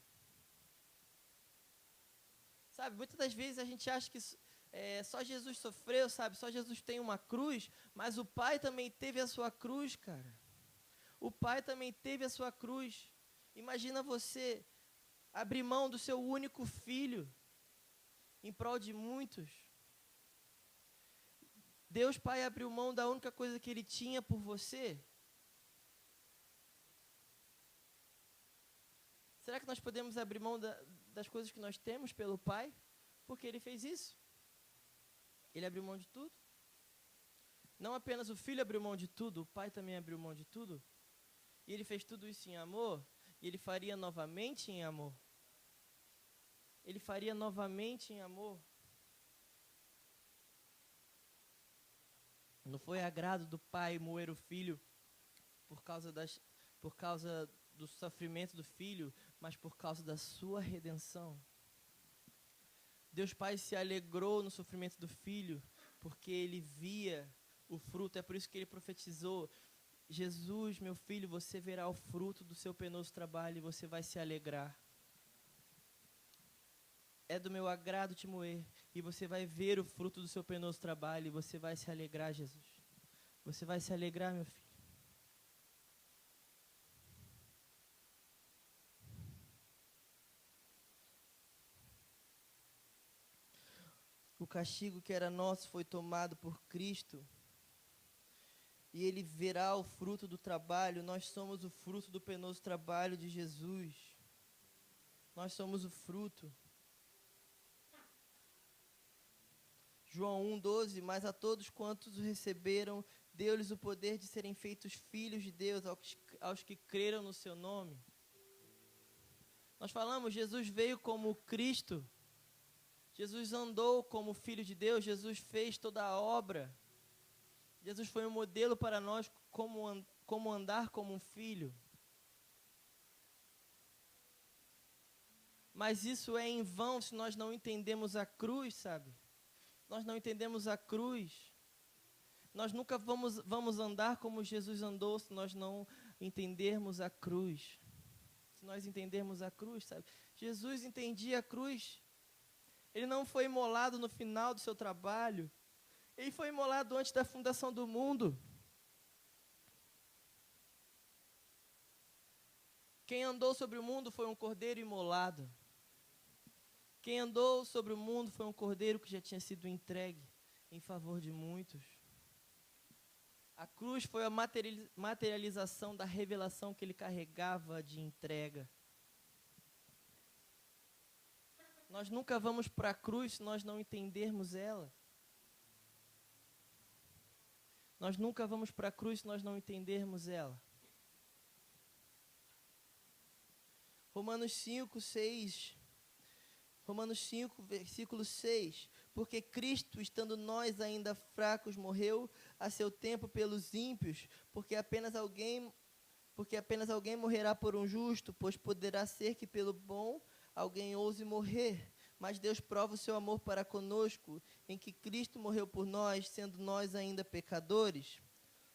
Sabe, muitas das vezes a gente acha que só Jesus sofreu, sabe? Só Jesus tem uma cruz, mas o Pai também teve a sua cruz, cara. O Pai também teve a sua cruz. Imagina você abrir mão do seu único filho em prol de muitos. Deus Pai abriu mão da única coisa que Ele tinha por você. Será que nós podemos abrir mão das coisas que nós temos pelo Pai? Porque Ele fez isso. Ele abriu mão de tudo. Não apenas o Filho abriu mão de tudo, o Pai também abriu mão de tudo. E Ele fez tudo isso em amor, e Ele faria novamente em amor. Ele faria novamente em amor. Não foi agrado do pai moer o filho por causa do sofrimento do filho, mas por causa da sua redenção. Deus Pai se alegrou no sofrimento do filho, porque ele via o fruto. É por isso que ele profetizou: Jesus, meu filho, você verá o fruto do seu penoso trabalho e você vai se alegrar. É do meu agrado te moer, e você vai ver o fruto do seu penoso trabalho e você vai se alegrar, Jesus. Você vai se alegrar, meu filho. O castigo que era nosso foi tomado por Cristo, e ele verá o fruto do trabalho. Nós somos o fruto do penoso trabalho de Jesus. Nós somos o fruto. João 1,12, mas a todos quantos o receberam, deu-lhes o poder de serem feitos filhos de Deus, aos que creram no seu nome. Nós falamos, Jesus veio como Cristo, Jesus andou como Filho de Deus, Jesus fez toda a obra, Jesus foi um modelo para nós como andar como um filho. Mas isso é em vão se nós não entendemos a cruz, sabe? Nós não entendemos a cruz. Nós nunca vamos andar como Jesus andou se nós não entendermos a cruz. Se nós entendermos a cruz, sabe? Jesus entendia a cruz. Ele não foi imolado no final do seu trabalho. Ele foi imolado antes da fundação do mundo. Quem andou sobre o mundo foi um cordeiro imolado. Quem andou sobre o mundo foi um cordeiro que já tinha sido entregue em favor de muitos. A cruz foi a materialização da revelação que ele carregava de entrega. Nós nunca vamos para a cruz se nós não entendermos ela. Nós nunca vamos para a cruz se nós não entendermos ela. Romanos 5, versículo 6. Porque Cristo, estando nós ainda fracos, morreu a seu tempo pelos ímpios, porque apenas alguém morrerá por um justo, pois poderá ser que pelo bom alguém ouse morrer. Mas Deus prova o seu amor para conosco, em que Cristo morreu por nós, sendo nós ainda pecadores.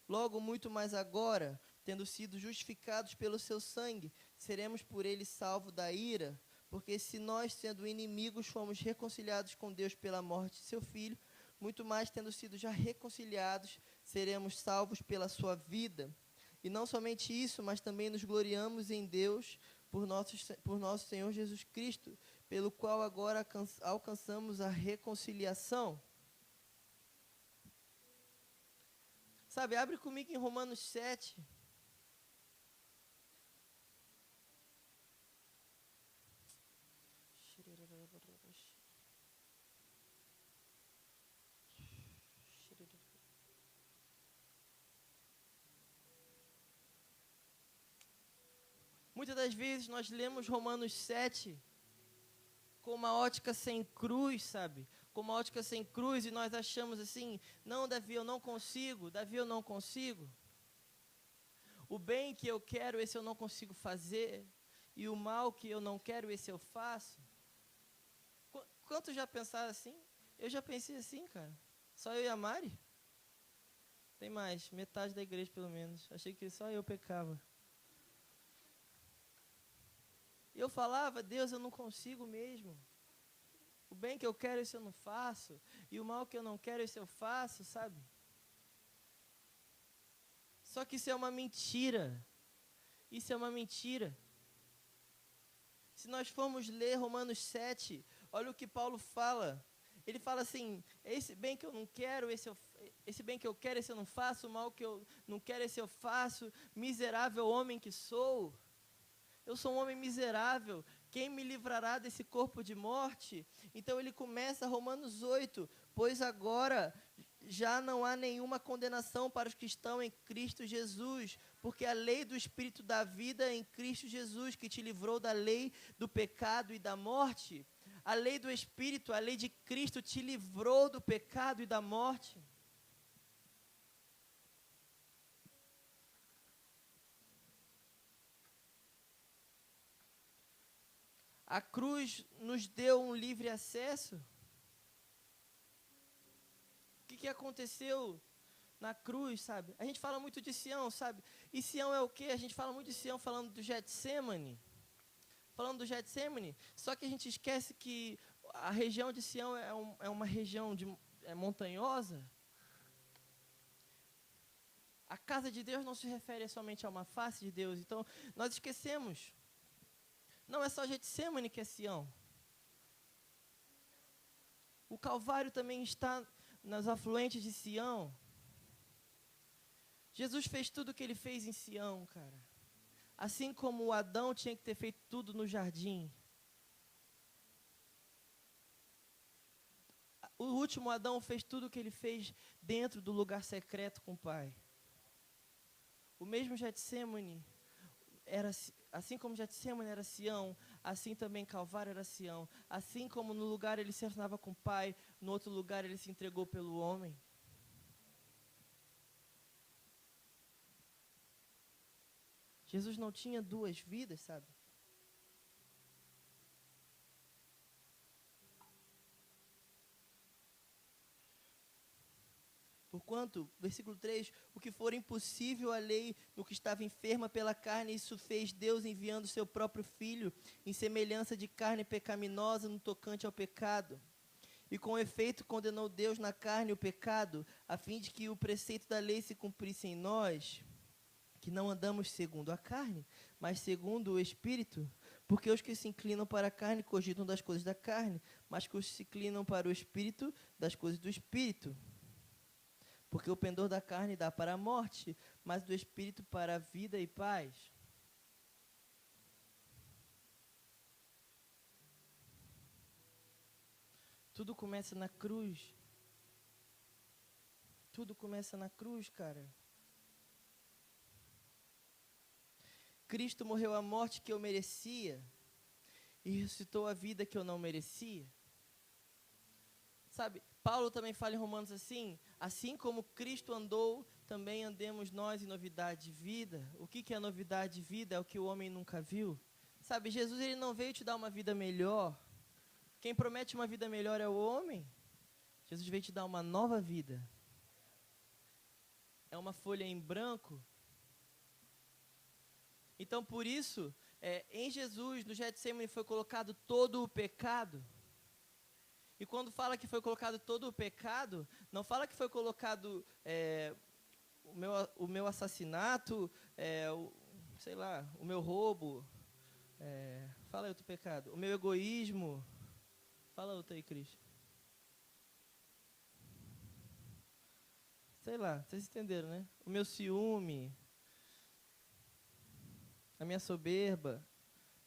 Logo, muito mais agora, tendo sido justificados pelo seu sangue, seremos por ele salvos da ira. Porque se nós, sendo inimigos, fomos reconciliados com Deus pela morte de seu Filho, muito mais, tendo sido já reconciliados, seremos salvos pela sua vida. E não somente isso, mas também nos gloriamos em Deus por nosso Senhor Jesus Cristo, pelo qual agora alcançamos a reconciliação. Sabe, abre comigo em Romanos 7. Muitas das vezes nós lemos Romanos 7 com uma ótica sem cruz, sabe? Com uma ótica sem cruz, e nós achamos assim: não, Davi, eu não consigo. Davi, eu não consigo. O bem que eu quero, esse eu não consigo fazer. E o mal que eu não quero, esse eu faço. Quantos já pensaram assim? Eu já pensei assim, cara. Só eu e a Mari? Tem mais, metade da igreja pelo menos. Achei que só eu pecava. E eu falava: Deus, eu não consigo mesmo. O bem que eu quero, esse eu não faço. E o mal que eu não quero, esse eu faço, sabe? Só que isso é uma mentira. Isso é uma mentira. Se nós formos ler Romanos 7, olha o que Paulo fala. Ele fala assim: esse bem que eu não quero, esse bem que eu quero, esse eu não faço. O mal que eu não quero, esse eu faço. Miserável homem que sou. Eu sou um homem miserável, quem me livrará desse corpo de morte? Então ele começa Romanos 8, pois agora já não há nenhuma condenação para os que estão em Cristo Jesus, porque a lei do Espírito da vida é em Cristo Jesus, que te livrou da lei do pecado e da morte. A lei do Espírito, a lei de Cristo te livrou do pecado e da morte. A cruz nos deu um livre acesso. O que aconteceu na cruz, sabe? A gente fala muito de Sião, sabe? E Sião é o quê? A gente fala muito de Sião falando do Getsemane. Falando do Getsemane, só que a gente esquece que a região de Sião é uma região montanhosa. A casa de Deus não se refere somente a uma face de Deus. Então, nós esquecemos. Não é só Getsemane que é Sião. O Calvário também está nas afluentes de Sião. Jesus fez tudo o que ele fez em Sião, cara. Assim como Adão tinha que ter feito tudo no jardim. O último Adão fez tudo o que ele fez dentro do lugar secreto com o Pai. O mesmo Getsemane, assim como Getsemane era Sião, assim também Calvário era Sião. Assim como no lugar ele se relacionava com o Pai, no outro lugar ele se entregou pelo homem. Jesus não tinha duas vidas, sabe? Porquanto, versículo 3, o que for impossível à lei no que estava enferma pela carne, isso fez Deus enviando seu próprio Filho, em semelhança de carne pecaminosa no tocante ao pecado. E com efeito condenou Deus na carne o pecado, a fim de que o preceito da lei se cumprisse em nós, que não andamos segundo a carne, mas segundo o Espírito. Porque os que se inclinam para a carne cogitam das coisas da carne, mas os que se inclinam para o Espírito, das coisas do Espírito. Porque o pendor da carne dá para a morte, mas do Espírito para a vida e paz. Tudo começa na cruz. Tudo começa na cruz, cara. Cristo morreu a morte que eu merecia e ressuscitou a vida que eu não merecia. Sabe, Paulo também fala em Romanos assim como Cristo andou, também andemos nós em novidade de vida. O que é novidade de vida? É o que o homem nunca viu. Sabe, Jesus ele não veio te dar uma vida melhor. Quem promete uma vida melhor é o homem. Jesus veio te dar uma nova vida. É uma folha em branco. Então, por isso, em Jesus, no Getsemane, foi colocado todo o pecado. E quando fala que foi colocado todo o pecado, não fala que foi colocado o meu assassinato, o meu roubo. Fala aí outro pecado. O meu egoísmo. Fala outro aí, Cris. Sei lá, vocês entenderam, né? O meu ciúme. A minha soberba.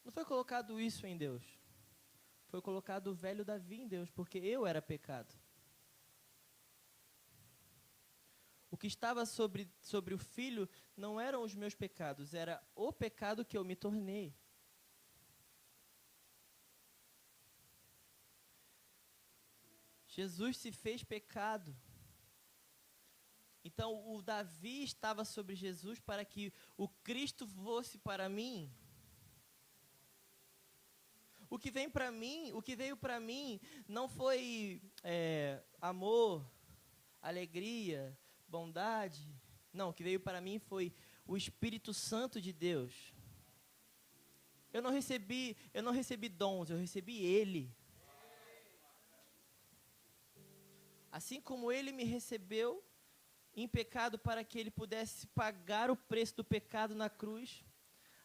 Não foi colocado isso em Deus. Foi colocado o velho Davi em Deus, porque eu era pecado. O que estava sobre o filho não eram os meus pecados, era o pecado que eu me tornei. Jesus se fez pecado. Então, o Davi estava sobre Jesus para que o Cristo fosse para mim. O que veio para mim não foi amor, alegria, bondade. Não, o que veio para mim foi o Espírito Santo de Deus. Eu não recebi dons, eu recebi Ele. Assim como Ele me recebeu em pecado para que Ele pudesse pagar o preço do pecado na cruz,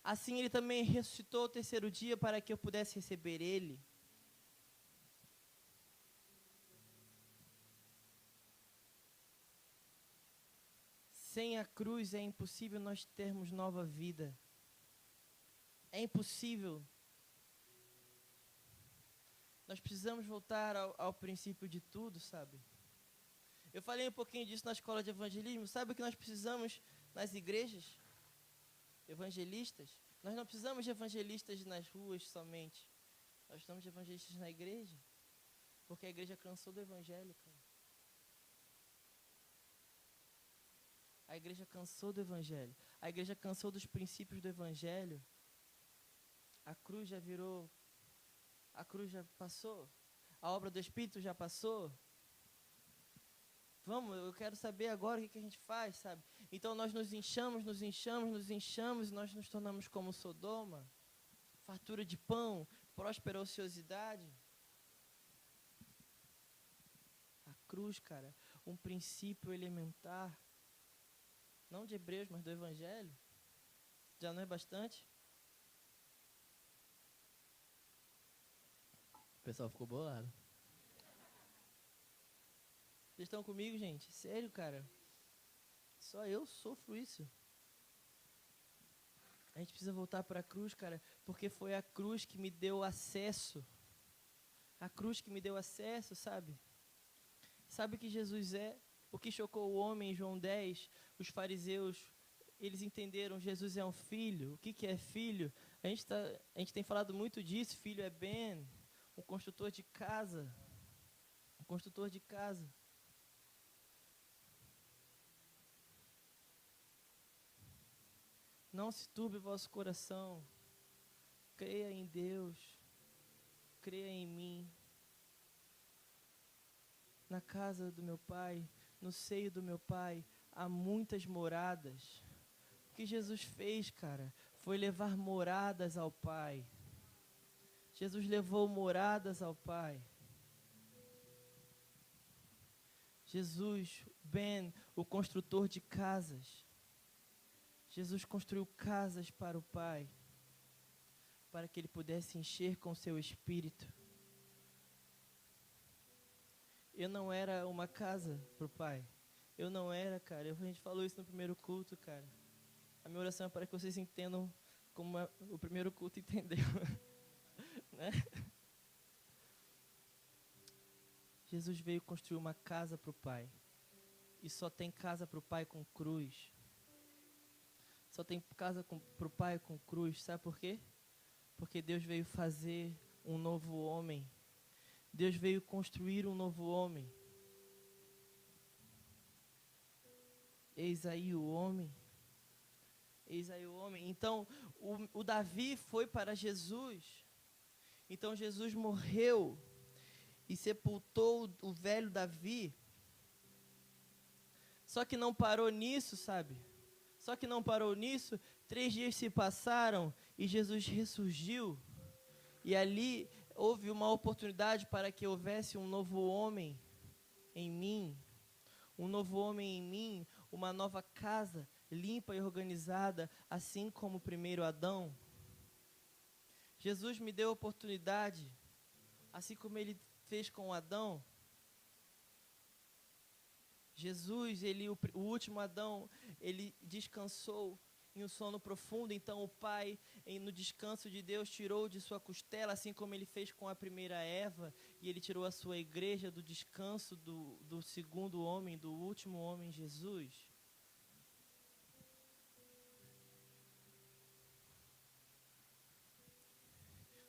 assim Ele também ressuscitou ao terceiro dia para que eu pudesse receber Ele. Sem a cruz é impossível nós termos nova vida. É impossível. Nós precisamos voltar ao princípio de tudo, sabe? Eu falei um pouquinho disso na escola de evangelismo. Sabe o que nós precisamos nas igrejas? Evangelistas. Nós não precisamos de evangelistas nas ruas somente. Nós precisamos de evangelistas na igreja. Porque a igreja cansou do evangelho, cara. A igreja cansou do evangelho. A igreja cansou dos princípios do evangelho. A cruz já virou A cruz já passou? A obra do Espírito já passou? Vamos, eu quero saber agora o que a gente faz, sabe? Então nós nos inchamos, e nós nos tornamos como Sodoma. Fartura de pão, próspera ociosidade. A cruz, cara, um princípio elementar, não de Hebreus, mas do Evangelho. Já não é bastante? O pessoal ficou bolado. Vocês estão comigo, gente? Sério, cara? Só eu sofro isso. A gente precisa voltar para a cruz, cara, porque foi a cruz que me deu acesso. A cruz que me deu acesso, sabe? Sabe o que Jesus é? O que chocou o homem em João 10? Os fariseus, eles entenderam, Jesus é um filho. O que é filho? A gente tem falado muito disso. Filho é Ben, um construtor de casa. Um construtor de casa. Não se turbe o vosso coração. Creia em Deus. Creia em mim. Na casa do meu Pai, no seio do meu Pai, há muitas moradas. O que Jesus fez, cara, foi levar moradas ao Pai. Jesus levou moradas ao Pai. Jesus, Ben, o construtor de casas. Jesus construiu casas para o Pai, para que Ele pudesse encher com seu Espírito. Eu não era uma casa para o Pai. Eu não era, cara. A gente falou isso no primeiro culto, cara. A minha oração é para que vocês entendam como o primeiro culto entendeu. Né? Jesus veio construir uma casa para o Pai. E só tem casa para o Pai com cruz. Só tem casa para o Pai com cruz. Sabe por quê? Porque Deus veio fazer um novo homem. Deus veio construir um novo homem. Eis aí o homem. Eis aí o homem. Então, o Davi foi para Jesus. Então, Jesus morreu e sepultou o velho Davi. Só que não parou nisso, sabe? Só que não parou nisso. 3 dias se passaram e Jesus ressurgiu. E ali houve uma oportunidade para que houvesse um novo homem em mim. Um novo homem em mim, uma nova casa, limpa e organizada, assim como o primeiro Adão. Jesus me deu a oportunidade, assim como Ele fez com Adão. Jesus, o último Adão, ele descansou em um sono profundo. Então o Pai, no descanso de Deus, tirou de sua costela, assim como Ele fez com a primeira Eva, e Ele tirou a sua igreja do descanso do segundo homem, do último homem, Jesus.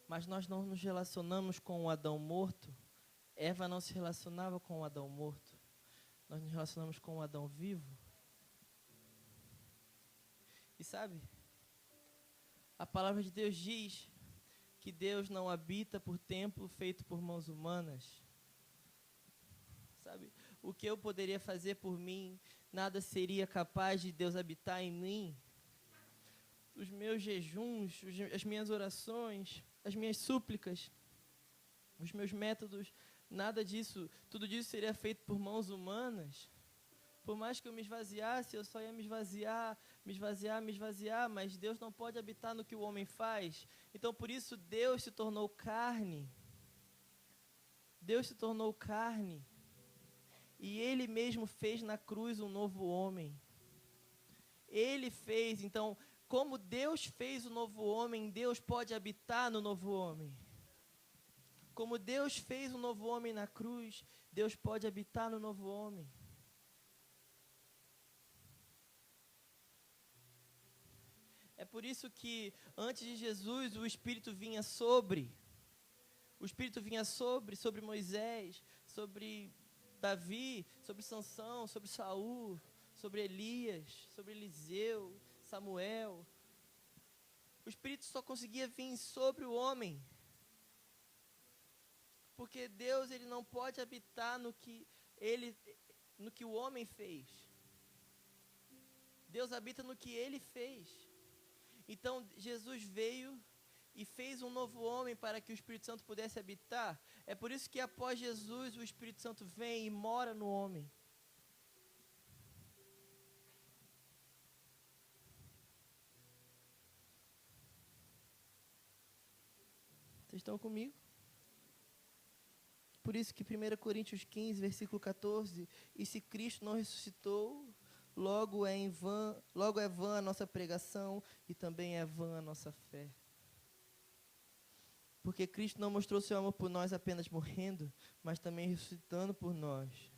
Mas nós não nos relacionamos com o Adão morto. Eva não se relacionava com o Adão morto. Nós nos relacionamos com o Adão vivo. E sabe, a palavra de Deus diz que Deus não habita por templo feito por mãos humanas. Sabe, o que eu poderia fazer por mim, nada seria capaz de Deus habitar em mim. Os meus jejuns, as minhas orações, as minhas súplicas, os meus métodos, nada disso, tudo disso seria feito por mãos humanas. Por mais que eu me esvaziasse, eu só ia me esvaziar, mas Deus não pode habitar no que o homem faz. Então, por isso, Deus se tornou carne. Deus se tornou carne. E Ele mesmo fez na cruz um novo homem. Ele fez, então, como Deus fez o novo homem, Deus pode habitar no novo homem. Como Deus fez o novo homem na cruz, Deus pode habitar no novo homem. É por isso que antes de Jesus o Espírito vinha sobre Moisés, sobre Davi, sobre Sansão, sobre Saul, sobre Elias, sobre Eliseu, Samuel. O Espírito só conseguia vir sobre o homem Porque Deus, ele não pode habitar no que o homem fez. Deus habita no que ele fez. Então, Jesus veio e fez um novo homem para que o Espírito Santo pudesse habitar. É por isso que após Jesus, o Espírito Santo vem e mora no homem. Vocês estão comigo? Por isso que 1 Coríntios 15, versículo 14, e se Cristo não ressuscitou, logo é vã a nossa pregação e também é vã a nossa fé. Porque Cristo não mostrou seu amor por nós apenas morrendo, mas também ressuscitando por nós.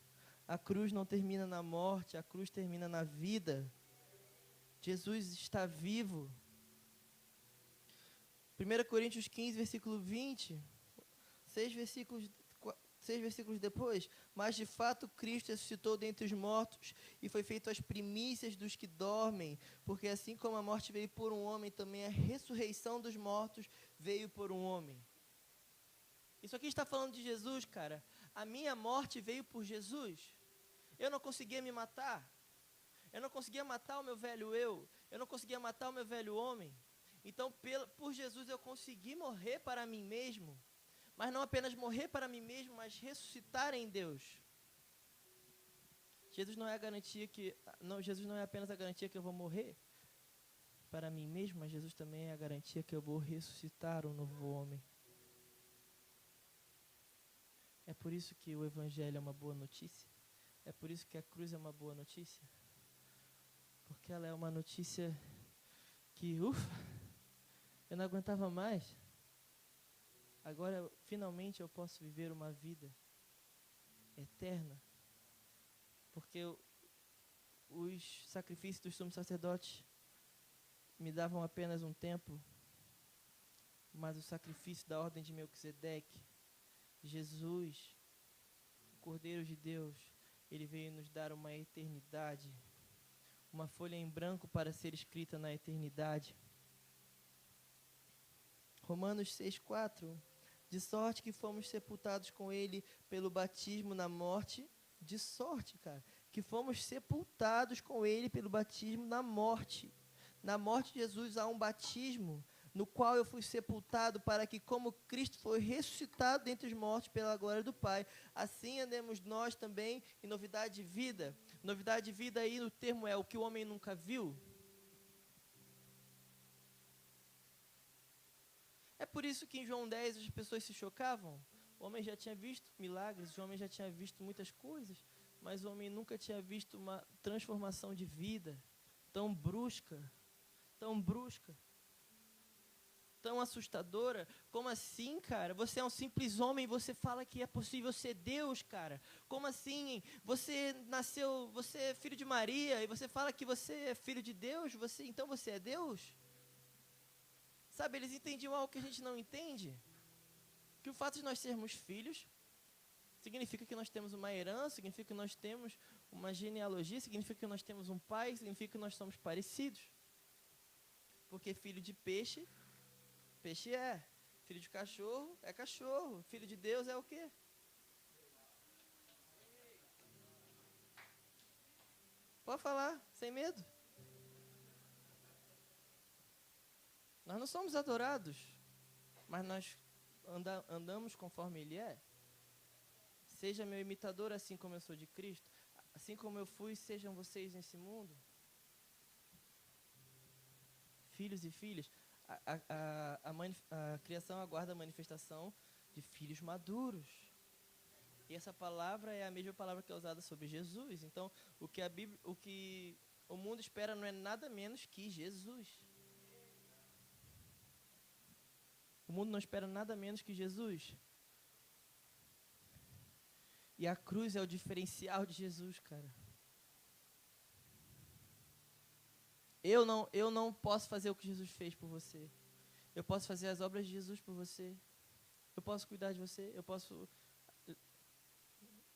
A cruz não termina na morte, a cruz termina na vida. Jesus está vivo. 1 Coríntios 15, versículo 20, 6 versículos depois, mas de fato Cristo ressuscitou dentre os mortos e foi feito as primícias dos que dormem, porque assim como a morte veio por um homem, também a ressurreição dos mortos veio por um homem. Isso aqui está falando de Jesus, cara. A minha morte veio por Jesus. Eu não conseguia me matar. Eu não conseguia matar o meu velho eu. Eu não conseguia matar o meu velho homem. Então, por Jesus eu consegui morrer para mim mesmo. Mas não apenas morrer para mim mesmo, mas ressuscitar em Deus. Jesus não é apenas a garantia que eu vou morrer para mim mesmo, mas Jesus também é a garantia que eu vou ressuscitar um novo homem. É por isso que o Evangelho é uma boa notícia. É por isso que a cruz é uma boa notícia. Porque ela é uma notícia que, eu não aguentava mais. Agora, finalmente, eu posso viver uma vida eterna. Porque os sacrifícios dos sumos sacerdotes me davam apenas um tempo, mas o sacrifício da ordem de Melquisedeque, Jesus, o Cordeiro de Deus, ele veio nos dar uma eternidade, uma folha em branco para ser escrita na eternidade. Romanos 6,4, de sorte que fomos sepultados com ele pelo batismo na morte, de sorte, cara, que fomos sepultados com ele pelo batismo na morte. Na morte de Jesus há um batismo, no qual eu fui sepultado para que, como Cristo foi ressuscitado dentre os mortos pela glória do Pai, assim andemos nós também em novidade de vida. Novidade de vida aí no termo é o que o homem nunca viu. É por isso que em João 10 as pessoas se chocavam. O homem já tinha visto milagres, o homem já tinha visto muitas coisas, mas o homem nunca tinha visto uma transformação de vida tão brusca, tão assustadora. Como assim, cara? Você é um simples homem e você fala que é possível ser Deus, cara. Como assim? Você é filho de Maria e você fala que você é filho de Deus? Então você é Deus? Sabe, eles entendiam algo que a gente não entende. Que o fato de nós sermos filhos significa que nós temos uma herança, significa que nós temos uma genealogia, significa que nós temos um pai, significa que nós somos parecidos. Porque filho de peixe, peixe é. Filho de cachorro é cachorro. Filho de Deus é o quê? Pode falar, sem medo. Nós não somos adorados, mas nós andamos conforme Ele é. Seja meu imitador, assim como eu sou de Cristo. Assim como eu fui, sejam vocês nesse mundo. Filhos e filhas. A criação aguarda a manifestação de filhos maduros. E essa palavra é a mesma palavra que é usada sobre Jesus. Então, o que o mundo espera não é nada menos que Jesus. O mundo não espera nada menos que Jesus. E a cruz é o diferencial de Jesus, cara. Eu não posso fazer o que Jesus fez por você. Eu posso fazer as obras de Jesus por você. Eu posso cuidar de você. Eu posso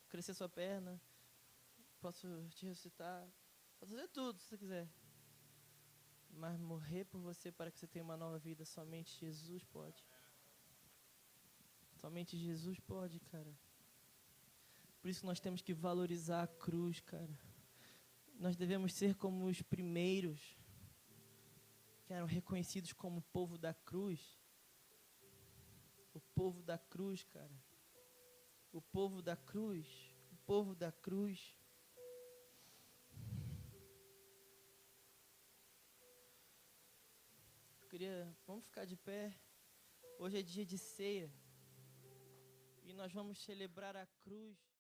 crescer sua perna. Posso te ressuscitar. Posso fazer tudo se você quiser. Mas morrer por você para que você tenha uma nova vida, somente Jesus pode. Somente Jesus pode, cara. Por isso nós temos que valorizar a cruz, cara. Nós devemos ser como os primeiros que eram reconhecidos como o povo da cruz. O povo da cruz, cara. O povo da cruz. O povo da cruz. Vamos ficar de pé. Hoje é dia de ceia. E nós vamos celebrar a cruz.